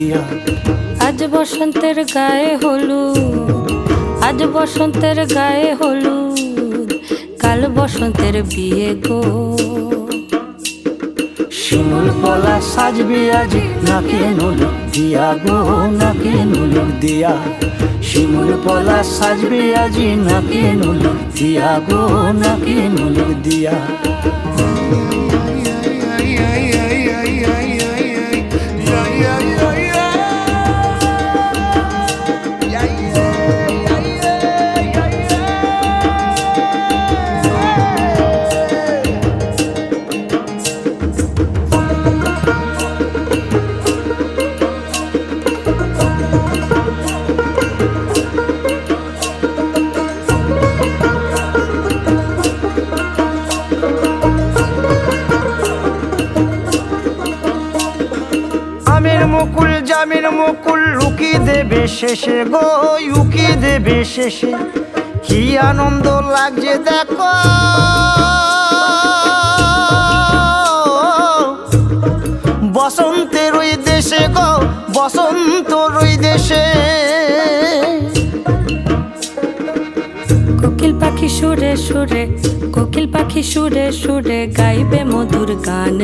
আজ বসন্তের গায়ে হলুদ, আজ বসন্তের গায়ে হলুদ, কাল বসন্তের বিয়ে গো। শিমুল পলা সাজবে আজি নাকে নুলুক দিয়া গো, নাকে নুলুক দিয়া। শিমুল পলা সাজবে আজি নাকে নুলুক দিয়া গো, নাকে নুলুক দিয়া। আমের মুকুল জামের মুকুল লুকি দেবে শেষে গো, লুকি দেবে শেষে। কি আনন্দ লাগছে দেখো, বসন্তের ওই দেশে গো, বসন্তর ওই দেশে। কোকিল পাখি সুরে সুরে, কোকিল পাখি সুরে সুরে গাইবে মধুর গান।